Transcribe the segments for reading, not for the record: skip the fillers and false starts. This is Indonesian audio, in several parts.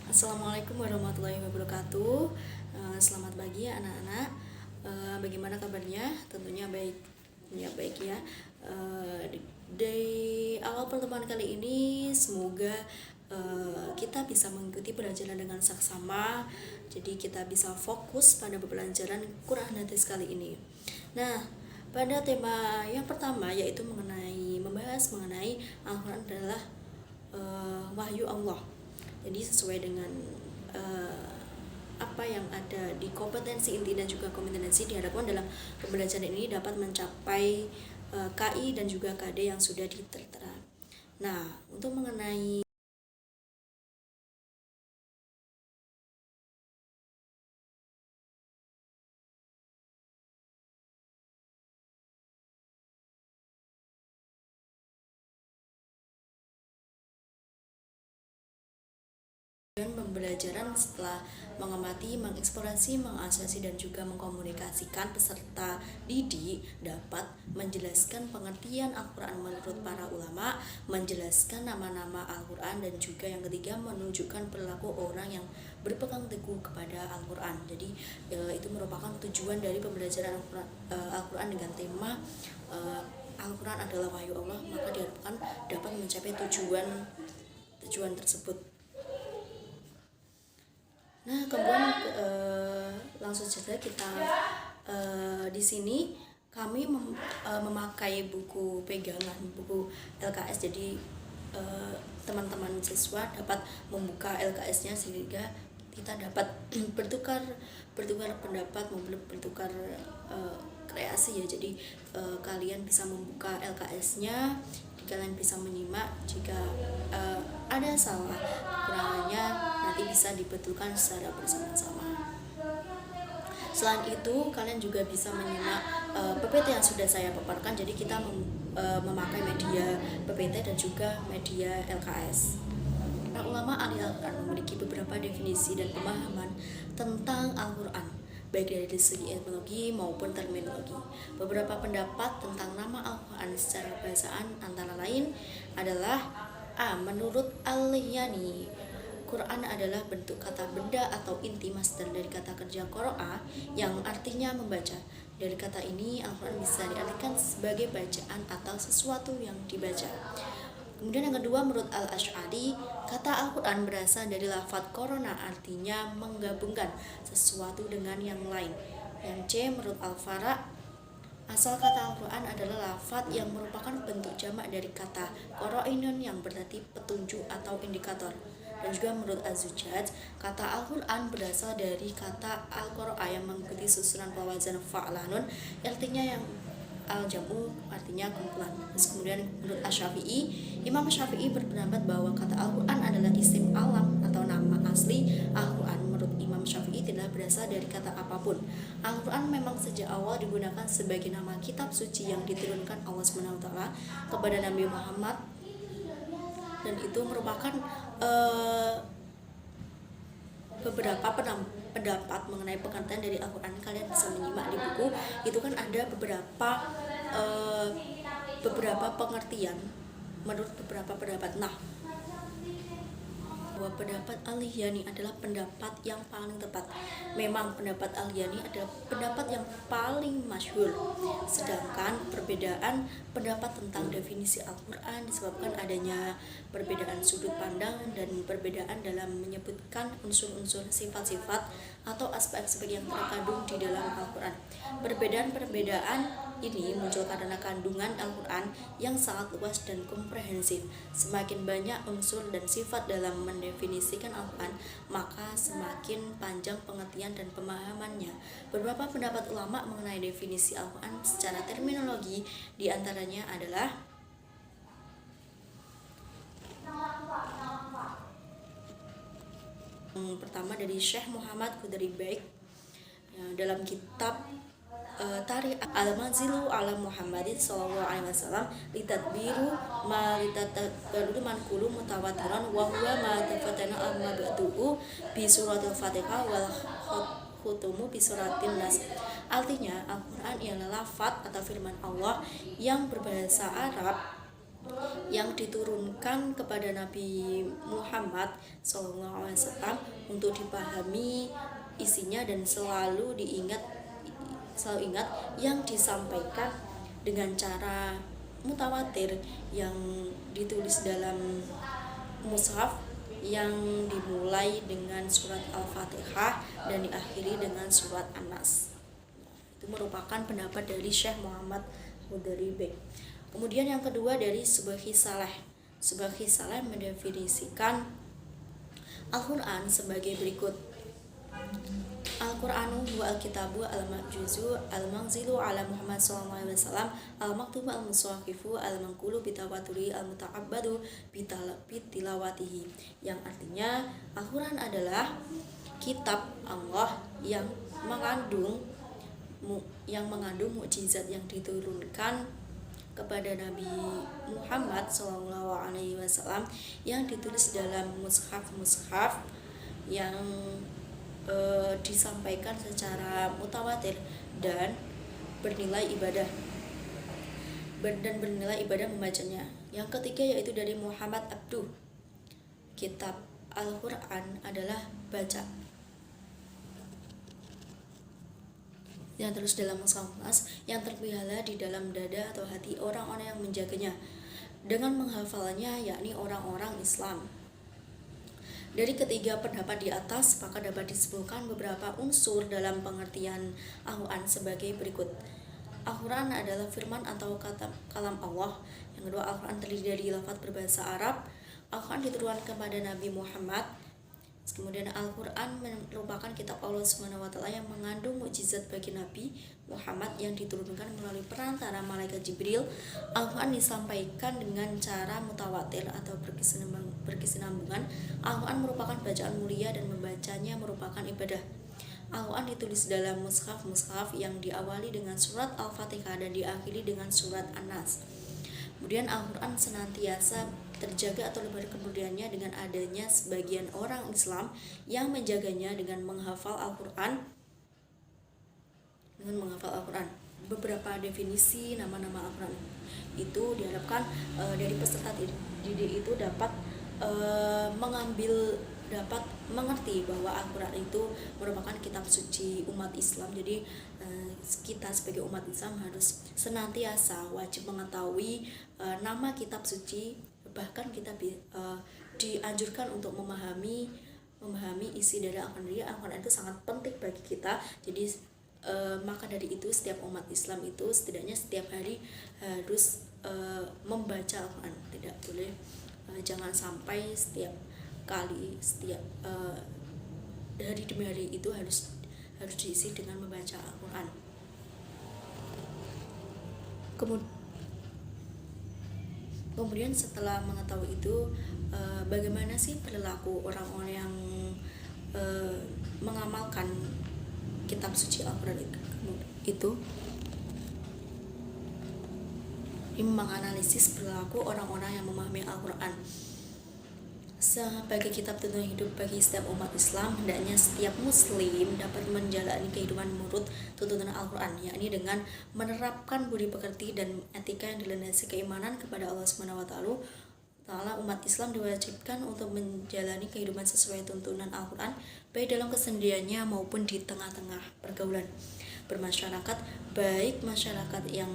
Assalamualaikum warahmatullahi wabarakatuh. Selamat pagi anak-anak. Bagaimana kabarnya? Tentunya baik, ya baik ya. Di awal pertemuan kali ini, semoga kita bisa mengikuti pelajaran dengan saksama. Jadi kita bisa fokus pada pembelajaran Quran hadis kali ini. Nah, pada tema yang pertama yaitu membahas mengenai Al-Quran adalah wahyu Allah. Jadi sesuai dengan apa yang ada di kompetensi inti dan juga kompetensi, diharapkan dalam pembelajaran ini dapat mencapai KI dan juga KD yang sudah ditertera. Nah, untuk mengenai dan pembelajaran setelah mengamati, mengeksplorasi, mengasosiasi dan juga mengkomunikasikan peserta didik dapat menjelaskan pengertian Al-Quran menurut para ulama, menjelaskan nama-nama Al-Quran, dan juga yang ketiga menunjukkan perilaku orang yang berpegang teguh kepada Al-Quran. Jadi itu merupakan tujuan dari pembelajaran Al-Quran dengan tema Al-Quran adalah wahyu Allah, maka diharapkan dapat mencapai tujuan tersebut. Nah, kemudian langsung saja kita di sini kami memakai buku pegangan, buku LKS. Jadi teman-teman siswa dapat membuka LKS-nya sehingga kita dapat bertukar pendapat, bertukar kreasi ya. Jadi kalian bisa membuka LKS-nya, kalian bisa menyimak. Jika ada salah kekurangannya nanti bisa dibetulkan secara bersama-sama. Selain itu, kalian juga bisa menyimak PPT yang sudah saya paparkan. Jadi kita memakai media PPT dan juga media LKS. Para ulama ahli Al-Quran memiliki beberapa definisi dan pemahaman tentang Al-Quran, baik dari segi etimologi maupun terminologi. Beberapa pendapat tentang nama Al-Quran secara bahasaan antara lain adalah A. Menurut Al-Yani, Quran adalah bentuk kata benda atau inti masdar dari kata kerja qara'a yang artinya membaca. Dari kata ini, Al-Quran bisa diartikan sebagai bacaan atau sesuatu yang dibaca. Kemudian yang kedua, menurut Al-Asy'ari, kata Al-Quran berasal dari lafadz korona, artinya menggabungkan sesuatu dengan yang lain. Yang C, menurut Al-Fara, asal kata Al-Quran adalah lafadz yang merupakan bentuk jamak dari kata qarainun yang berarti petunjuk atau indikator. Dan juga menurut Az-Zujaj, kata Al-Quran berasal dari kata Al-Qur'a yang mengikuti susunan pewazan fa'lanun, artinya yang al-jam'u, artinya kumpulan. Terus kemudian menurut Asy-Syafi'i, Imam Syafi'i berpendapat bahwa kata Al-Quran adalah isim alam atau nama asli Al-Quran. Menurut Imam Syafi'i tidak berasal dari kata apapun. Al-Quran memang sejak awal digunakan sebagai nama kitab suci yang diturunkan Allah SWT kepada Nabi Muhammad, dan itu merupakan beberapa pendapat mengenai pengertian dari Al-Quran. Kalian bisa menyimak di buku itu, kan ada beberapa pengertian menurut beberapa pendapat. Nah, bahwa pendapat Al-Yani adalah pendapat yang paling tepat. Memang pendapat Al-Yani adalah pendapat yang paling masyhur. Sedangkan perbedaan pendapat tentang definisi Al-Quran disebabkan adanya perbedaan sudut pandang dan perbedaan dalam menyebutkan unsur-unsur sifat-sifat atau aspek-aspek yang terkandung di dalam Al-Quran. Perbedaan-perbedaan ini muncul karena kandungan Al-Quran yang sangat luas dan komprehensif. Semakin banyak unsur dan sifat dalam mendefinisikan Al-Quran, maka semakin panjang pengertian dan pemahamannya. Beberapa pendapat ulama mengenai definisi Al-Quran secara terminologi diantaranya adalah yang pertama dari Syekh Muhammad Qudri Baik dalam kitab Tarikh Al-Manzilu ala Muhammadin sallallahu alaihi wasallam litadbiru ma litadbiru manqulu mutawatiran wa huwa ma tafatana amma ba'duhu bi suratil Fatihah wal khutumu bi suratin Nas. Artinya, Al-Quran ialah lafadz atau firman Allah yang berbahasa Arab yang diturunkan kepada Nabi Muhammad SAW untuk dipahami isinya dan selalu ingat yang disampaikan dengan cara mutawatir yang ditulis dalam mushaf yang dimulai dengan surat Al-Fatihah dan diakhiri dengan surat An-Nas. Itu merupakan pendapat dari Syekh Muhammad Hudari. Kemudian yang kedua dari Subhi Saleh. Subhi Saleh mendefinisikan Al-Quran sebagai berikut. Al-Qur'anu huwa al-kitabu al-ma'juzu al-manzilu ala Muhammad SAW al-maktubu al-muswaqifu al-manqulu bitawaturi al-muta'abbadu bitilawatihi, yang artinya Al-Quran adalah kitab Allah yang mengandung mukjizat yang diturunkan kepada Nabi Muhammad SAW yang ditulis dalam mushaf yang disampaikan secara mutawatir dan bernilai ibadah membacanya. Yang ketiga yaitu dari Muhammad Abduh. Kitab Al-Quran adalah baca yang terus dalam mushaf yang terpelihara di dalam dada atau hati orang-orang yang menjaganya dengan menghafalnya, yakni orang-orang Islam. Dari ketiga pendapat di atas, maka dapat disebutkan beberapa unsur dalam pengertian Al-Quran sebagai berikut. Al-Quran adalah firman atau kalam Allah. Yang kedua, Al-Quran terdiri dari lafaz berbahasa Arab. Al-Quran diturunkan kepada Nabi Muhammad. Kemudian Al-Quran merupakan kitab Allah SWT yang mengandung mukjizat bagi Nabi Muhammad yang diturunkan melalui perantara malaikat Jibril. Al-Quran disampaikan dengan cara mutawatir atau berkesinambungan. Al-Quran merupakan bacaan mulia dan membacanya merupakan ibadah. Al-Quran ditulis dalam mushaf yang diawali dengan surat Al-Fatihah dan diakhiri dengan surat An-Nas. Kemudian Al-Quran senantiasa terjaga atau lebar kemudiannya dengan adanya sebagian orang Islam yang menjaganya dengan menghafal Al-Quran. Beberapa definisi nama-nama Al-Quran itu diharapkan dari peserta didik itu dapat dapat mengerti bahwa Al-Quran itu merupakan kitab suci umat Islam. Jadi kita sebagai umat Islam harus senantiasa wajib mengetahui nama kitab suci, bahkan kita dianjurkan untuk memahami isi dari Al-Quran. Al-Quran itu sangat penting bagi kita. Jadi maka dari itu setiap umat Islam itu setidaknya setiap hari harus membaca Al-Quran. Tidak boleh jangan sampai setiap hari demi hari itu harus diisi dengan membaca Al-Quran. Kemudian setelah mengetahui itu, bagaimana sih perilaku orang-orang yang mengamalkan kitab suci Al-Quran itu? Ini menganalisis perilaku orang-orang yang memahami Al-Quran. Sebagai kitab tuntunan hidup bagi setiap umat Islam, hendaknya setiap muslim dapat menjalani kehidupan menurut tuntunan Al-Quran, yakni dengan menerapkan budi pekerti dan etika yang dilandasi keimanan kepada Allah SWT. Umat Islam diwajibkan untuk menjalani kehidupan sesuai tuntunan Al-Quran, baik dalam kesendiriannya maupun di tengah-tengah pergaulan bermasyarakat, baik masyarakat yang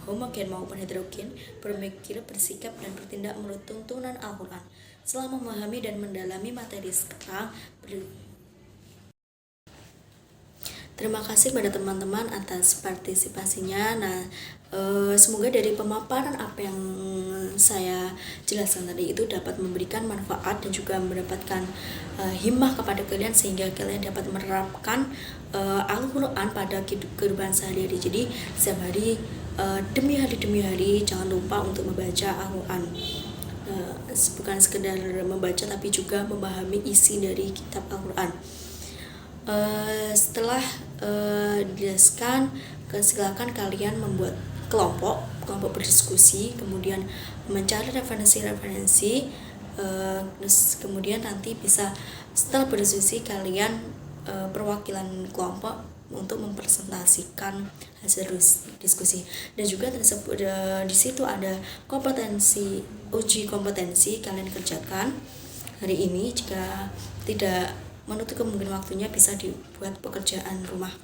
homogen maupun heterogen, berpikir, bersikap, dan bertindak menurut tuntunan Al-Quran. Setelah memahami dan mendalami materi sekarang, terima kasih pada teman-teman atas partisipasinya. Semoga dari pemaparan apa yang saya jelaskan tadi itu dapat memberikan manfaat dan juga mendapatkan himmah kepada kalian sehingga kalian dapat menerapkan Al-Quran pada kehidupan sehari-hari. Jadi setiap hari demi hari jangan lupa untuk membaca Al-Quran. Bukan sekedar membaca tapi juga memahami isi dari kitab Al-Quran. Setelah dijelaskan, silakan kalian membuat kelompok berdiskusi, kemudian mencari referensi, kemudian nanti bisa setelah berdiskusi kalian perwakilan kelompok untuk mempresentasikan hasil diskusi. Dan juga tersebut di situ ada uji kompetensi kalian kerjakan hari ini. Jika tidak menutup kemungkinan waktunya bisa dibuat pekerjaan rumah.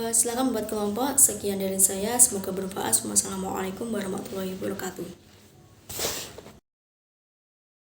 Silakan membuat kelompok. Sekian dari saya, semoga bermanfaat. Wassalamualaikum warahmatullahi wabarakatuh.